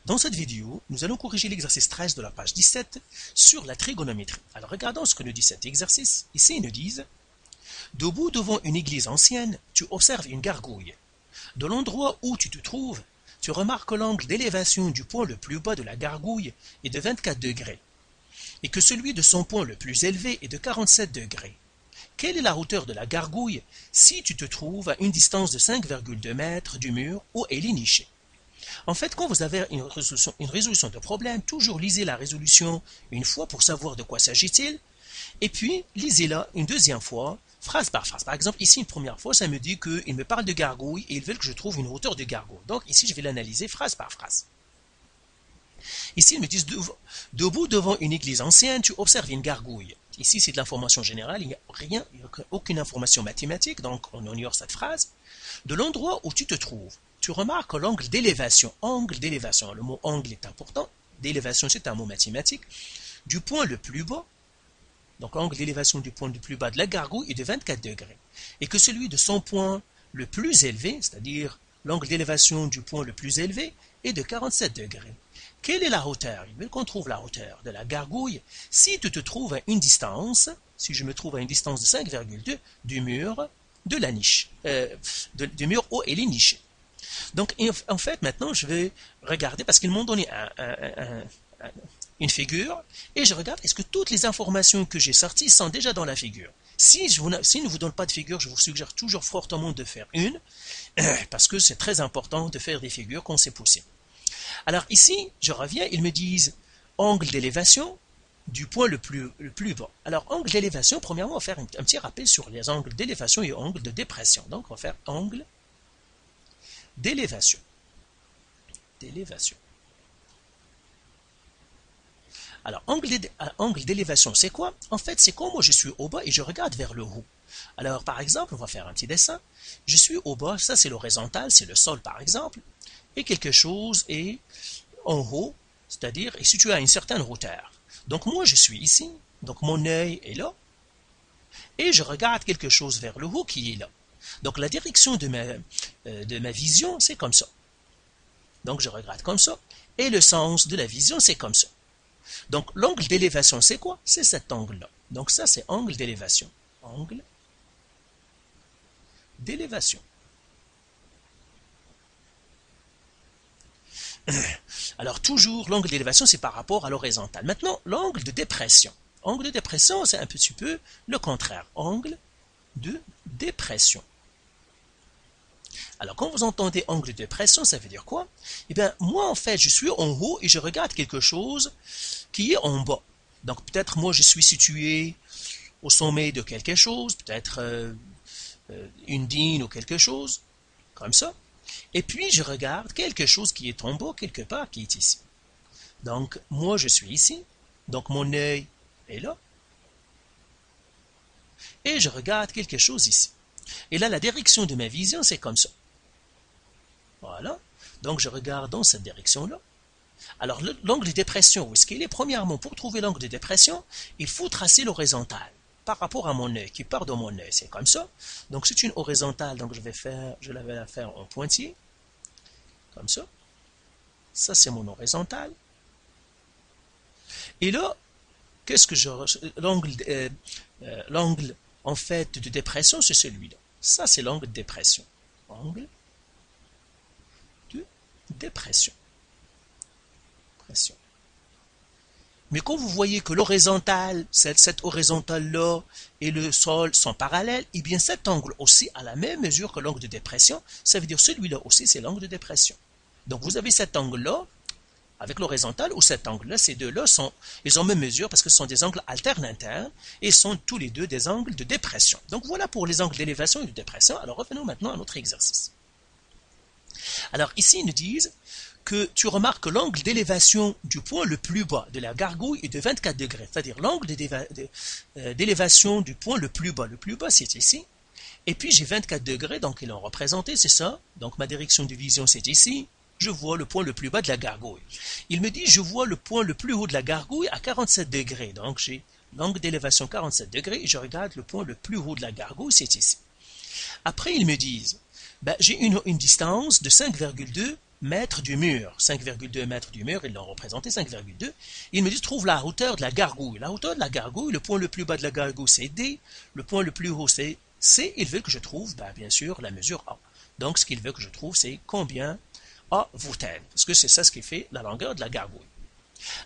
Dans cette vidéo, nous allons corriger l'exercice 13 de la page 17 sur la trigonométrie. Alors regardons ce que nous dit cet exercice. Ici, ils nous disent « Debout devant une église ancienne, tu observes une gargouille. De l'endroit où tu te trouves, tu remarques que l'angle d'élévation du point le plus bas de la gargouille est de 24 degrés et que celui de son point le plus élevé est de 47 degrés. Quelle est la hauteur de la gargouille si tu te trouves à une distance de 5,2 mètres du mur où elle est nichée ?» En fait, quand vous avez une résolution de problème, toujours lisez la résolution une fois pour savoir de quoi s'agit-il, et puis lisez-la une deuxième fois, phrase par phrase. Par exemple, ici, une première fois, ça me dit qu'il me parle de gargouille et ils veulent que je trouve une hauteur de gargouille. Donc ici, je vais l'analyser phrase par phrase. Ici, ils me disent « Debout devant une église ancienne, tu observes une gargouille. » Ici, c'est de l'information générale, il n'y a aucune information mathématique, donc on ignore cette phrase. De l'endroit où tu te trouves, tu remarques l'angle d'élévation. Angle d'élévation, le mot angle est important. D'élévation, c'est un mot mathématique. Du point le plus bas, donc l'angle d'élévation du point le plus bas de la gargouille est de 24 degrés. Et que celui de son point le plus élevé, c'est-à-dire l'angle d'élévation du point le plus élevé, est de 47 degrés. Quelle est la hauteur? Il veut qu'on trouve la hauteur de la gargouille si tu te trouves à une distance, si je me trouve à une distance de 5,2 du mur de la niche, du mur où elle est nichée. Donc, en fait, maintenant, je vais regarder, parce qu'ils m'ont donné une figure, et je regarde, est-ce que toutes les informations que j'ai sorties sont déjà dans la figure? Si ne vous donne pas de figure, je vous suggère toujours fortement de faire une, parce que c'est très important de faire des figures quand c'est possible. Alors ici, je reviens, ils me disent angle d'élévation du point le plus bas. Alors, angle d'élévation, premièrement, on va faire un petit rappel sur les angles d'élévation et angles de dépression. Donc, on va faire angle d'élévation. Alors, angle d'élévation, c'est quoi? En fait, c'est quand moi je suis au bas et je regarde vers le haut. Alors, par exemple, on va faire un petit dessin. Je suis au bas, ça c'est l'horizontal, c'est le sol par exemple, et quelque chose est en haut, c'est-à-dire est situé à une certaine hauteur. Donc, moi je suis ici, donc mon œil est là, et je regarde quelque chose vers le haut qui est là. Donc, la direction de ma vision, c'est comme ça. Donc, je regarde comme ça. Et le sens de la vision, c'est comme ça. Donc, l'angle d'élévation, c'est quoi? C'est cet angle-là. Donc, ça, c'est angle d'élévation. Angle d'élévation. Alors, toujours, l'angle d'élévation, c'est par rapport à l'horizontale. Maintenant, l'angle de dépression. Angle de dépression, c'est un petit peu le contraire. Angle de dépression. Alors, quand vous entendez angle de dépression, ça veut dire quoi? Eh bien, moi, en fait, je suis en haut et je regarde quelque chose qui est en bas. Donc, peut-être, moi, je suis situé au sommet de quelque chose, peut-être une dîne ou quelque chose, comme ça. Et puis, je regarde quelque chose qui est en bas, quelque part, qui est ici. Donc, moi, je suis ici. Donc, mon œil est là. Et je regarde quelque chose ici. Et là, la direction de ma vision, c'est comme ça. Voilà. Donc, je regarde dans cette direction-là. Alors, l'angle de dépression, où est-ce qu'il est? Premièrement, pour trouver l'angle de dépression, il faut tracer l'horizontale par rapport à mon œil, qui part de mon œil. C'est comme ça. Donc, c'est une horizontale. Donc, je vais la faire en pointillé. Comme ça. Ça, c'est mon horizontale. Et là, qu'est-ce que l'angle, en fait, de dépression, c'est celui-là. Ça, c'est l'angle de dépression. Angle de dépression. Mais quand vous voyez que l'horizontale, cette horizontale-là et le sol sont parallèles, eh bien cet angle aussi a la même mesure que l'angle de dépression. Ça veut dire celui-là aussi, c'est l'angle de dépression. Donc vous avez cet angle-là avec l'horizontale ou cet angle-là, ces deux-là ils ont même mesure parce que ce sont des angles alternes internes et sont tous les deux des angles de dépression. Donc voilà pour les angles d'élévation et de dépression. Alors revenons maintenant à notre exercice. Alors ici, ils nous disent que tu remarques que l'angle d'élévation du point le plus bas de la gargouille est de 24 degrés, c'est-à-dire l'angle d'élévation du point le plus bas. Le plus bas, c'est ici. Et puis j'ai 24 degrés, donc ils l'ont représenté, c'est ça. Donc ma direction de vision, c'est ici. Je vois le point le plus bas de la gargouille. Il me dit, je vois le point le plus haut de la gargouille à 47 degrés. Donc j'ai l'angle d'élévation 47 degrés et je regarde le point le plus haut de la gargouille, c'est ici. Après, ils me disent, j'ai une distance de 5,2 mètres du mur. 5,2 mètres du mur, ils l'ont représenté 5,2. Ils me disent trouve la hauteur de la gargouille. La hauteur de la gargouille, le point le plus bas de la gargouille c'est D, le point le plus haut c'est C. Ils veulent que je trouve, bien sûr, la mesure A. Donc ce qu'ils veulent que je trouve c'est combien A vaut-elle. Parce que c'est ça ce qui fait la longueur de la gargouille.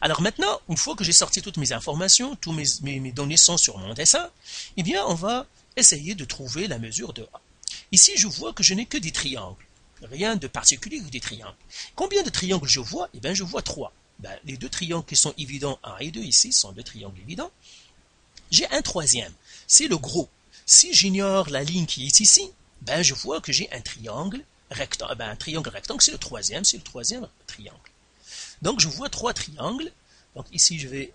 Alors maintenant, une fois que j'ai sorti toutes mes informations, tous mes données sont sur mon dessin, eh bien on va essayer de trouver la mesure de A. Ici, je vois que je n'ai que des triangles. Rien de particulier que des triangles. Combien de triangles je vois? Eh bien, je vois 3. Les deux triangles qui sont évidents, 1 et 2 ici, sont deux triangles évidents. J'ai un troisième, c'est le gros. Si j'ignore la ligne qui est ici, je vois que j'ai un triangle rectangle. Un triangle rectangle, c'est le troisième triangle. Donc, je vois 3 triangles. Donc, ici, je vais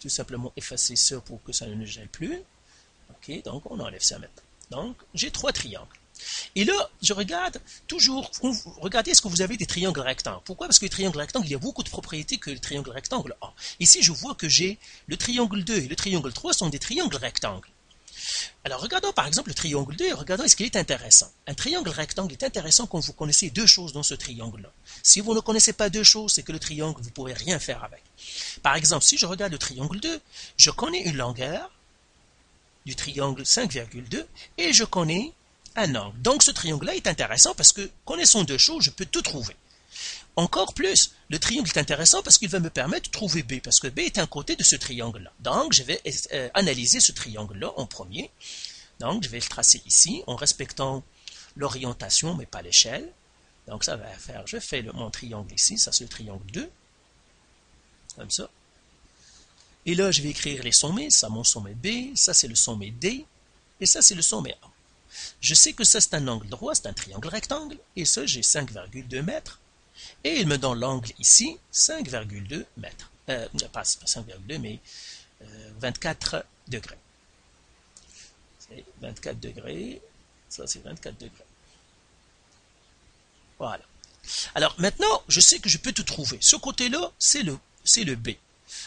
tout simplement effacer ça pour que ça ne me gêne plus. Ok, donc on enlève ça maintenant. Donc, j'ai 3 triangles. Et là, je regarde toujours, regardez est-ce que vous avez des triangles rectangles. Pourquoi? Parce que les triangles rectangles, il y a beaucoup de propriétés que le triangle rectangle a. Ici, je vois que j'ai le triangle 2 et le triangle 3 sont des triangles rectangles. Alors, regardons par exemple le triangle 2 et regardons est-ce qu'il est intéressant. Un triangle rectangle est intéressant quand vous connaissez deux choses dans ce triangle-là. Si vous ne connaissez pas deux choses, c'est que le triangle, vous ne pourrez rien faire avec. Par exemple, si je regarde le triangle 2, je connais une longueur du triangle 5,2 et je connais un angle. Donc ce triangle-là est intéressant parce que connaissant deux choses, je peux tout trouver. Encore plus, le triangle est intéressant parce qu'il va me permettre de trouver B, parce que B est un côté de ce triangle-là. Donc je vais analyser ce triangle-là en premier. Donc je vais le tracer ici en respectant l'orientation mais pas l'échelle. Donc ça va faire, je fais mon triangle ici, ça c'est le triangle 2, comme ça. Et là, je vais écrire les sommets, ça mon sommet B, ça c'est le sommet D, et ça c'est le sommet A. Je sais que ça c'est un angle droit, c'est un triangle rectangle, et ça j'ai 5,2 mètres, et il me donne l'angle ici, 5,2 mètres. Pas 5,2, mais 24 degrés. C'est 24 degrés, ça c'est 24 degrés. Voilà. Alors maintenant, je sais que je peux tout trouver. Ce côté-là, c'est le B.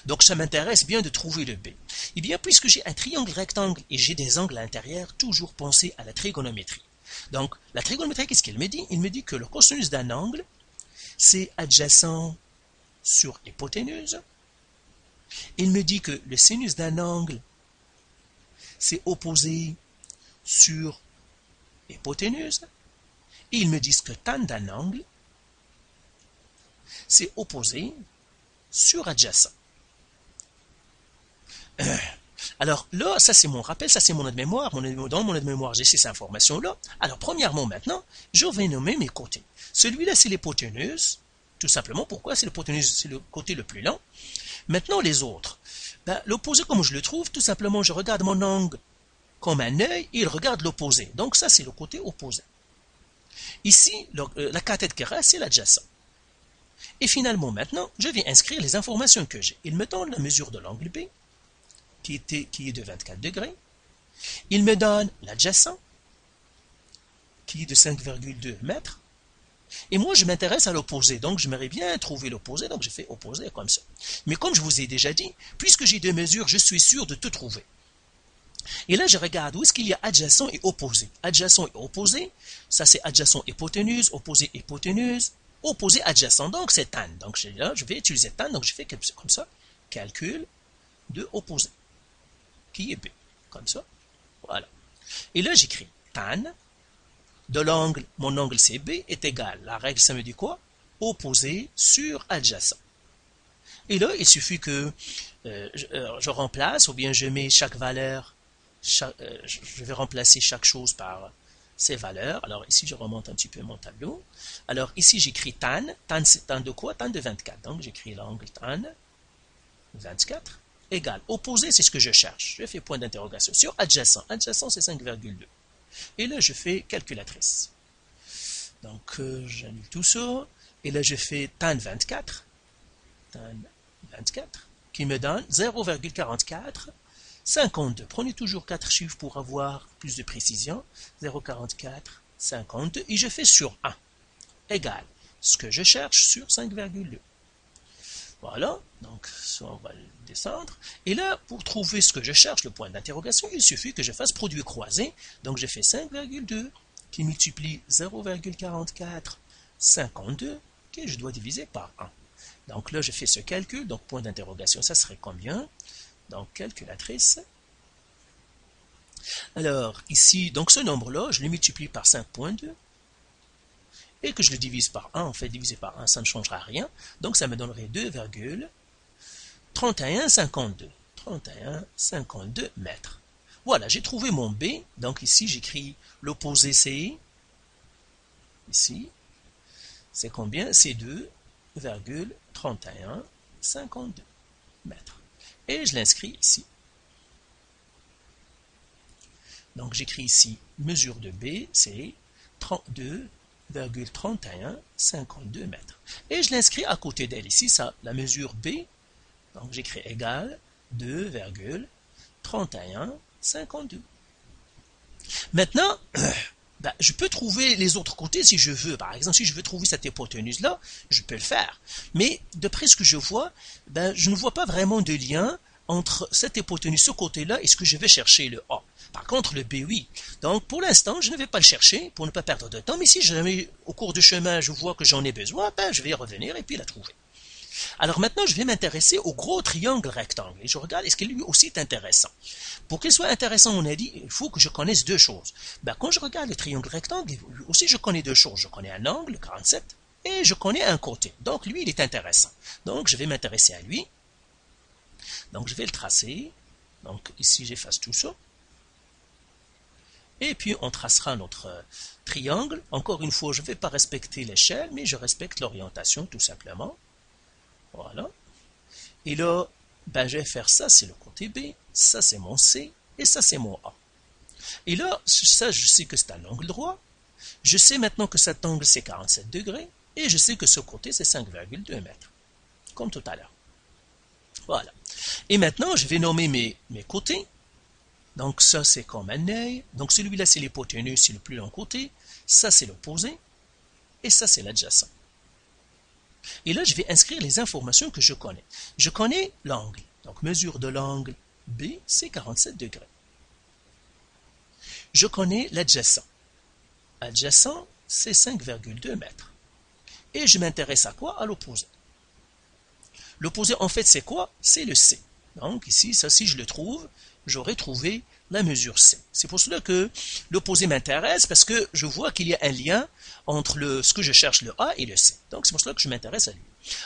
Donc ça m'intéresse bien de trouver le B. Eh bien, puisque j'ai un triangle rectangle et j'ai des angles à l'intérieur, toujours penser à la trigonométrie. Donc, la trigonométrie, qu'est-ce qu'elle me dit? Il me dit que le cosinus d'un angle, c'est adjacent sur hypoténuse. Il me dit que le sinus d'un angle, c'est opposé sur hypoténuse. Et ils me disent que tan d'un angle, c'est opposé sur adjacent. Alors là, ça c'est mon rappel, ça c'est mon aide-mémoire. Dans mon aide-mémoire, j'ai ces informations-là. Alors premièrement maintenant, je vais nommer mes côtés. Celui-là c'est l'hypoténuse, tout simplement. Pourquoi? C'est l'hypoténuse, c'est le côté le plus lent. Maintenant les autres. L'opposé, comme je le trouve, tout simplement, je regarde mon angle comme un œil et il regarde l'opposé. Donc ça c'est le côté opposé. Ici, la cathète qui reste, c'est l'adjacent. Et finalement maintenant, je vais inscrire les informations que j'ai. Il me donne la mesure de l'angle B, qui est de 24 degrés. Il me donne l'adjacent, qui est de 5,2 mètres. Et moi, je m'intéresse à l'opposé, donc je m'aimerais bien trouver l'opposé, donc je fais opposé comme ça. Mais comme je vous ai déjà dit, puisque j'ai deux mesures, je suis sûr de tout trouver. Et là, je regarde où est-ce qu'il y a adjacent et opposé. Adjacent et opposé, ça c'est adjacent hypoténuse, opposé hypoténuse, opposé adjacent, donc c'est tan. Donc là, je vais utiliser tan, donc je fais comme ça, calcul de opposé, qui est B, comme ça, voilà. Et là, j'écris tan de l'angle, mon angle CB est égal, la règle ça me dit quoi? Opposé sur adjacent. Et là, il suffit que je remplace, ou bien je mets chaque valeur, je vais remplacer chaque chose par ces valeurs. Alors ici, je remonte un petit peu mon tableau. Alors ici, j'écris tan, c'est tan de quoi? Tan de 24. Donc j'écris l'angle tan 24 égale. Opposé, c'est ce que je cherche. Je fais point d'interrogation. Sur adjacent, adjacent c'est 5,2. Et là, je fais calculatrice. Donc, j'annule tout ça. Et là, je fais tan 24, qui me donne 0,44, 52. Prenez toujours 4 chiffres pour avoir plus de précision. 0,44, 52. Et je fais sur 1, égale ce que je cherche sur 5,2. Voilà, donc ça, on va le descendre. Et là, pour trouver ce que je cherche, le point d'interrogation, il suffit que je fasse produit croisé. Donc, je fais 5,2 qui multiplie 0,44 52 que je dois diviser par 1. Donc là, je fais ce calcul, donc point d'interrogation, ça serait combien? Donc calculatrice. Alors ici, donc ce nombre-là, je le multiplie par 5.2 et que je le divise par 1, en fait divisé par 1, ça ne changera rien. Donc ça me donnerait 2,3152. 3152 mètres. Voilà, j'ai trouvé mon B. Donc ici, j'écris l'opposé C. Ici, c'est combien? C'est 2,3152 mètres. Et je l'inscris ici. Donc j'écris ici mesure de B, c'est 32,3152 mètres. Et je l'inscris à côté d'elle ici, ça, la mesure B. Donc j'écris égal 2,3152. Maintenant, je peux trouver les autres côtés si je veux. Par exemple, si je veux trouver cette hypoténuse-là, je peux le faire. Mais d'après ce que je vois, je ne vois pas vraiment de lien entre cette hypoténuse, ce côté-là, et ce que je vais chercher, le A. Par contre, le B, oui. Donc, pour l'instant, je ne vais pas le chercher pour ne pas perdre de temps. Mais si jamais, au cours du chemin, je vois que j'en ai besoin, je vais y revenir et puis la trouver. Alors maintenant, je vais m'intéresser au gros triangle rectangle. Et je regarde, est-ce qu'il lui aussi est intéressant? Pour qu'il soit intéressant, on a dit, il faut que je connaisse deux choses. Quand je regarde le triangle rectangle, lui aussi je connais deux choses. Je connais un angle, 47, et je connais un côté. Donc lui, il est intéressant. Donc je vais m'intéresser à lui. Donc je vais le tracer. Donc ici, j'efface tout ça. Et puis on tracera notre triangle. Encore une fois, je ne vais pas respecter l'échelle, mais je respecte l'orientation tout simplement. Voilà. Et là, je vais faire ça, c'est le côté B, ça c'est mon C, et ça c'est mon A. Et là, ça je sais que c'est un angle droit, je sais maintenant que cet angle c'est 47 degrés, et je sais que ce côté c'est 5,2 mètres, comme tout à l'heure. Voilà. Et maintenant, je vais nommer mes côtés. Donc ça c'est comme un œil, donc celui-là c'est l'hypoténuse, c'est le plus long côté, ça c'est l'opposé, et ça c'est l'adjacent. Et là, je vais inscrire les informations que je connais. Je connais l'angle. Donc, mesure de l'angle B, c'est 47 degrés. Je connais l'adjacent. Adjacent, c'est 5,2 mètres. Et je m'intéresse à quoi? À l'opposé. L'opposé, en fait, c'est quoi? C'est le C. Donc, ici, ça, si je le trouve, j'aurai trouvé la mesure C. C'est pour cela que l'opposé m'intéresse, parce que je vois qu'il y a un lien entre ce que je cherche, le A et le C. Donc, c'est pour cela que je m'intéresse à lui.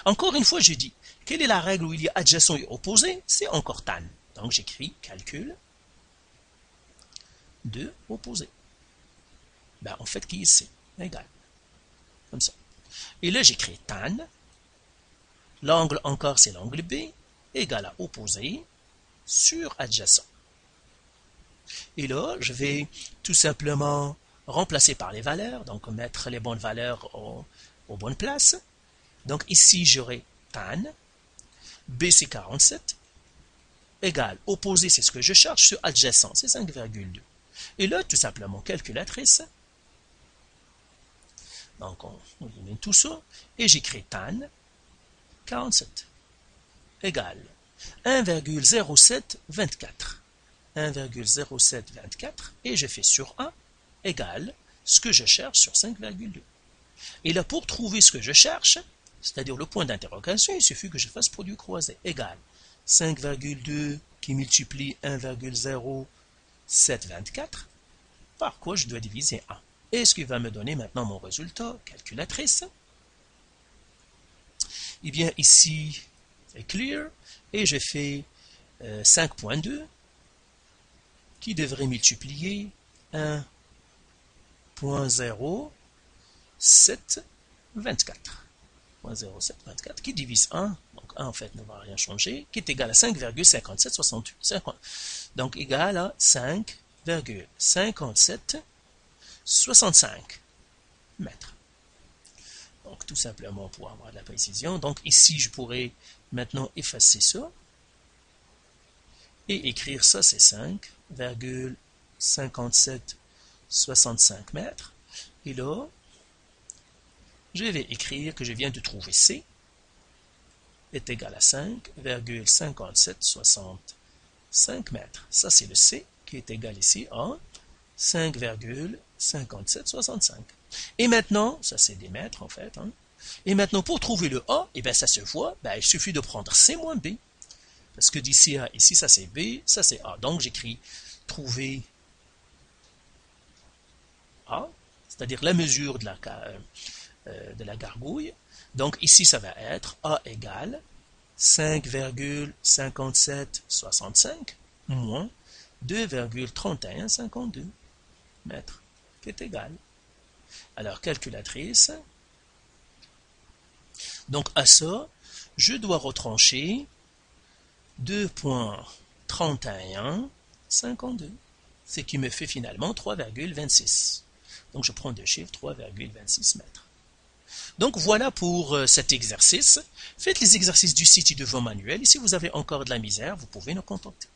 Encore une fois, je dis, quelle est la règle où il y a adjacent et opposé? C'est encore tan. Donc, j'écris calcul de opposé. En fait, qui est C? Égal. Comme ça. Et là, j'écris tan. L'angle encore, c'est l'angle B, égal à opposé sur adjacent. Et là, je vais tout simplement remplacer par les valeurs, donc mettre les bonnes valeurs aux bonnes places. Donc ici, j'aurai tan, B c'est 47, égal, opposé c'est ce que je cherche, sur adjacent c'est 5,2. Et là, tout simplement, calculatrice. Donc on élimine tout ça, et j'écris tan, 47, égal, 1,0724. 1,0724 et je fais sur 1 égale ce que je cherche sur 5,2. Et là, pour trouver ce que je cherche, c'est-à-dire le point d'interrogation, il suffit que je fasse produit croisé égale 5,2 qui multiplie 1,0724 par quoi je dois diviser 1. Et ce qui va me donner maintenant mon résultat, calculatrice. Eh bien, ici, c'est clear, et je fais 5.2 qui devrait multiplier 1.0724. 0,724 qui divise 1, donc 1 en fait ne va rien changer, qui est égal à 5,5768. Donc égal à 5,5765 mètres. Donc tout simplement pour avoir de la précision. Donc ici je pourrais maintenant effacer ça et écrire ça, c'est 5,5765 mètres. Et là, je vais écrire que je viens de trouver C est égal à 5,5765 mètres. Ça, c'est le C qui est égal ici à 5,5765 57,65. Et maintenant, ça c'est des mètres en fait, hein. Et maintenant pour trouver le A, eh bien ça se voit, ben, il suffit de prendre C moins B. Parce que d'ici à ici, ça c'est B, ça c'est A. Donc j'écris trouver A, c'est-à-dire la mesure de la gargouille. Donc ici ça va être A égale 5,5765 moins 2,3152 mètres, qui est égal. Alors calculatrice, donc à ça, je dois retrancher 2,3152, ce qui me fait finalement 3,26. Donc je prends deux chiffres, 3,26 mètres. Donc voilà pour cet exercice. Faites les exercices du site de vos manuels et si vous avez encore de la misère, vous pouvez nous contacter.